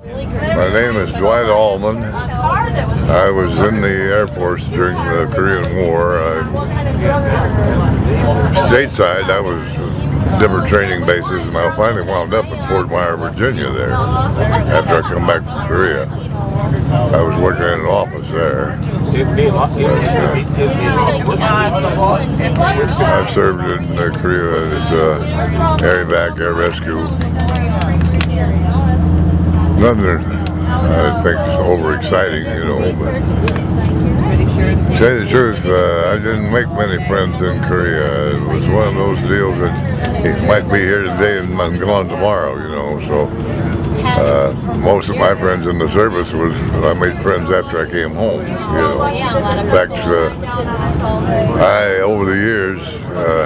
My name is Dwight Allmon. I was in the Air Force during the Korean War. Stateside, I was different training bases, and I finally wound up in Fort Myer, Virginia there after I come back from Korea. I was working in an office there. I served in Korea as air evac, air rescue. Nothing I think is overexciting, you know. But to tell you the truth, I didn't make many friends in Korea. It was one of those deals that he might be here today and I'm gone tomorrow, you know. So most of my friends in the service I made friends after I came home, you know. In fact, I, over the years,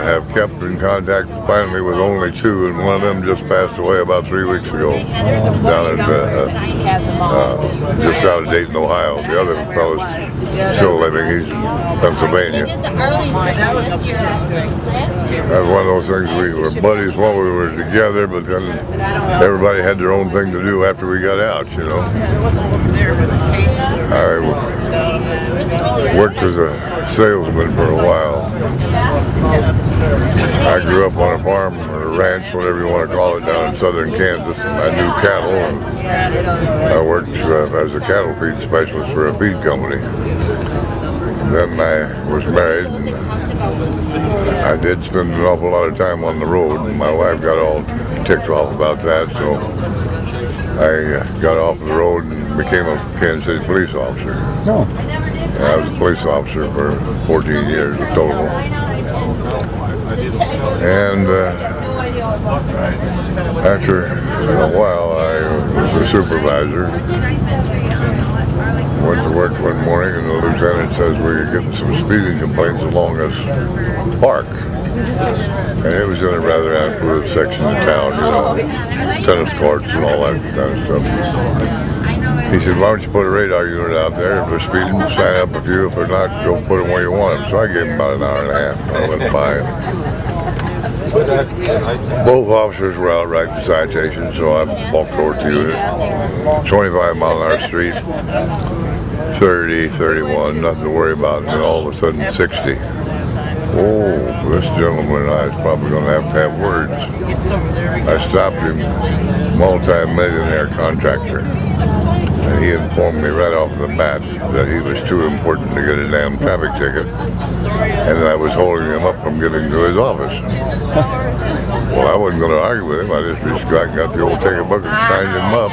have kept in contact finally with only two, and one of them just passed away about 3 weeks ago down at just out of Dayton, Ohio. The other fellow's still living. He's in Pennsylvania. That's one of those things. We were buddies while we were together, but then everybody had their own thing to do after we got out, you know. I worked as a salesman for a while. I grew up on a farm or a ranch, whatever you want to call it, down in southern Kansas, and I knew cattle, and I worked as a cattle feed specialist for a feed company. Then I was married, and I did spend an awful lot of time on the road, and my wife got all ticked off about that, so I got off the road and became a Kansas City police officer. Oh. And I was a police officer for 14 years in total. And after a while, I was a supervisor. Went to work one morning and the lieutenant says we're getting some speeding complaints along this park. And it was in a rather affluent section of town, you know, tennis courts and all that kind of stuff. He said, why don't you put a radar unit out there? If they're speeding, sign up a few. If they're not, go put them where you want them. So I gave him about an hour and a half. I went by. Both officers were out writing citations, so I walked over to the unit. 25-mile-an-hour street, 30, 31, nothing to worry about. And then all of a sudden, 60. Oh, this gentleman and I is probably going to have words. I stopped him, multi-millionaire contractor, and he informed me right off the bat that he was too important to get a damn traffic ticket, and that I was holding him up from getting to his office. Well, I wasn't going to argue with him. I just got the old ticket book and signed him up.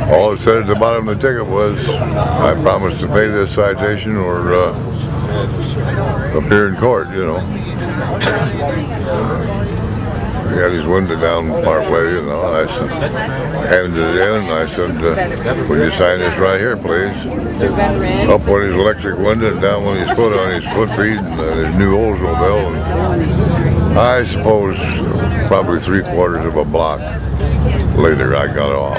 All it said at the bottom of the ticket was, I promise to pay this citation or appear in court, you know. He had his window down part way, you know. I handed it in and I said, will you sign this right here, please? Up on his electric window and down on his foot on his foot feed and his new Oldsmobile. And I suppose probably 3/4 of a block later I got off.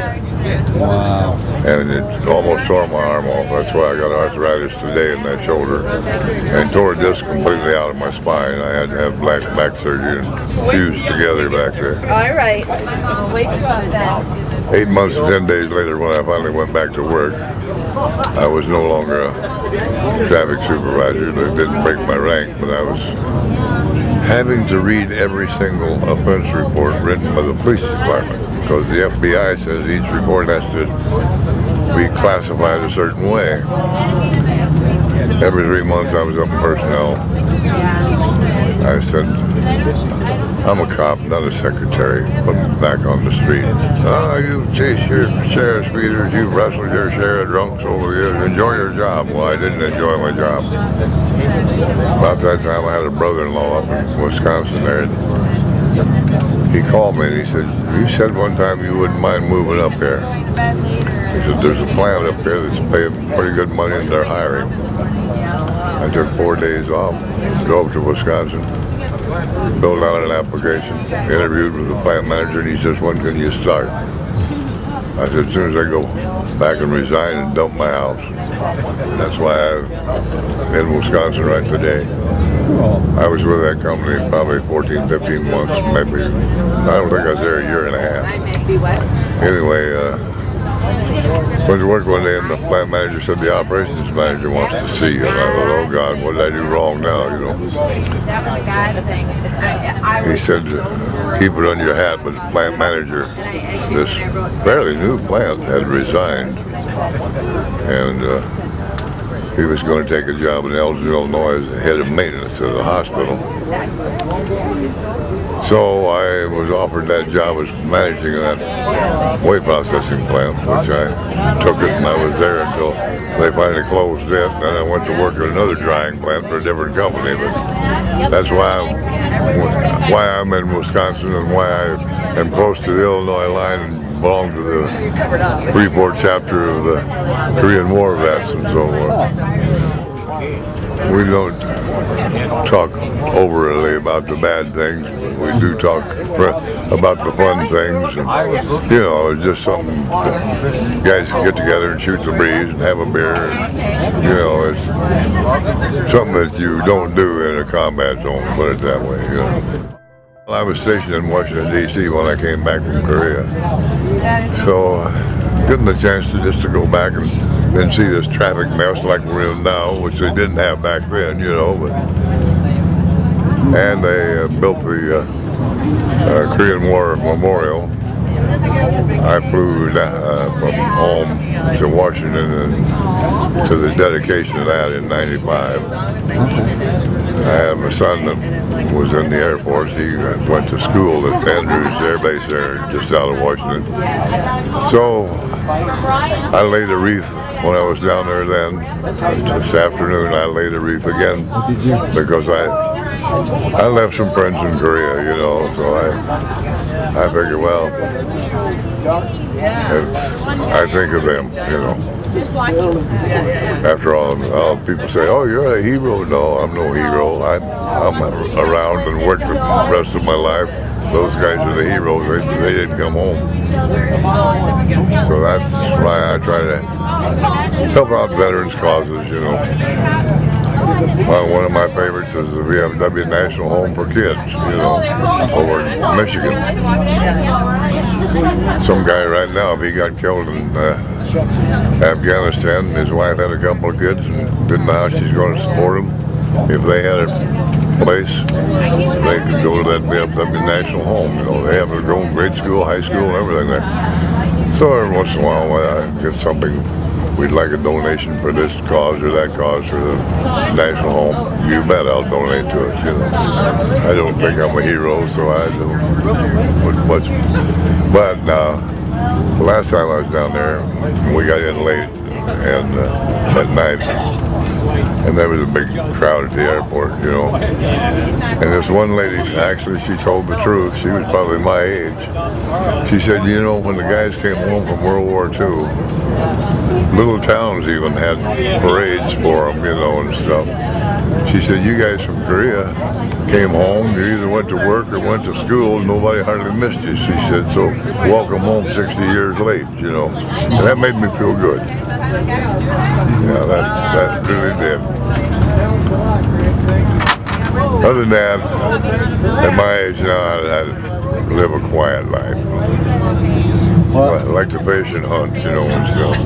Wow. And it almost tore my arm off. That's why I got arthritis today in that shoulder. And tore this completely out of my spine. I had to have back surgery and fused together back there. All right. I'll wait for that. 8 months and 10 days later, when I finally went back to work, I was no longer a traffic supervisor. They didn't break my rank, but I was having to read every single offense report written by the police department, because the FBI says each report has to be classified a certain way. Every 3 months I was up in personnel. I said, I'm a cop, not a secretary. Put me back on the street. Oh, you chase your share of speeders, you wrestled your share of drunks over the years. Enjoy your job. Well, I didn't enjoy my job. About that time, I had a brother-in-law up in Wisconsin there. He called me and he said, you said one time you wouldn't mind moving up here. He said, there's a plant up here that's paying pretty good money and they're hiring. I took 4 days off, drove to Wisconsin, filled out an application, interviewed with the plant manager, and he says, when can you start? I said, as soon as I go back and resign and dump my house. That's why I'm in Wisconsin right today. I was with that company probably 14, 15 months, maybe. I don't think I was there a year and a half. Anyway, went to work one day and the plant manager said the operations manager wants to see you. And I thought, oh God, what did I do wrong now, you know? He said, keep it on your hat, but the plant manager, this fairly new plant, had resigned. And he was going to take a job in Elgin, Illinois as the head of maintenance at the hospital. So I was offered that job as managing that whey processing plant, which I took it, and I was there until they finally closed it. And then I went to work at another drying plant for a different company. But that's why I'm in Wisconsin and why I am close to the Illinois line and belong to the Freeport chapter of the Korean War vets and so forth. We don't talk overly about the bad things. We do talk about the fun things. And, you know, it's just something guys can get together and shoot the breeze and have a beer. And, you know, it's something that you don't do in a combat zone, put it that way. You know. I was stationed in Washington, D.C. when I came back from Korea. So getting the chance to go back and then see this traffic mess like we're in now, which they didn't have back then, you know. But, and they built the Korean War Memorial. I flew from home to Washington and to the dedication of that in '95. I had my son that was in the Air Force. He went to school at Andrews Air Base there, just out of Washington. So I laid a wreath when I was down there then. This afternoon I laid a wreath again because I left some friends in Korea, you know, so I figured, well, I think of them, you know. After all, people say, oh, you're a hero. No, I'm no hero. I'm around and worked the rest of my life. Those guys are the heroes. They didn't come home. So that's why I try to help out veterans' causes, you know. Well, one of my favorites is the WWII National Home for Kids, you know, over in Michigan. Some guy right now, he got killed in Afghanistan, and his wife had a couple of kids and didn't know how she's going to support them. If they had a place, they could go to that WWII National Home. You know, they have their own grade school, high school, and everything there. So every once in a while, I get something. We'd like a donation for this cause or that cause for the National Home. You bet I'll donate to it, you know. I don't think I'm a hero, so I don't put much. But the last time I was down there, we got in late and at night, and there was a big crowd at the airport, you know. And this one lady, actually, she told the truth. She was probably my age. She said, you know, when the guys came home from World War II, little towns even had parades for them, you know, and stuff. She said, you guys from Korea came home, you either went to work or went to school, nobody hardly missed you. She said, so welcome home 60 years late, you know. And that made me feel good. Yeah, that really did. Other than that, at my age now, I live a quiet life. I like to fish and hunt, you know, and stuff.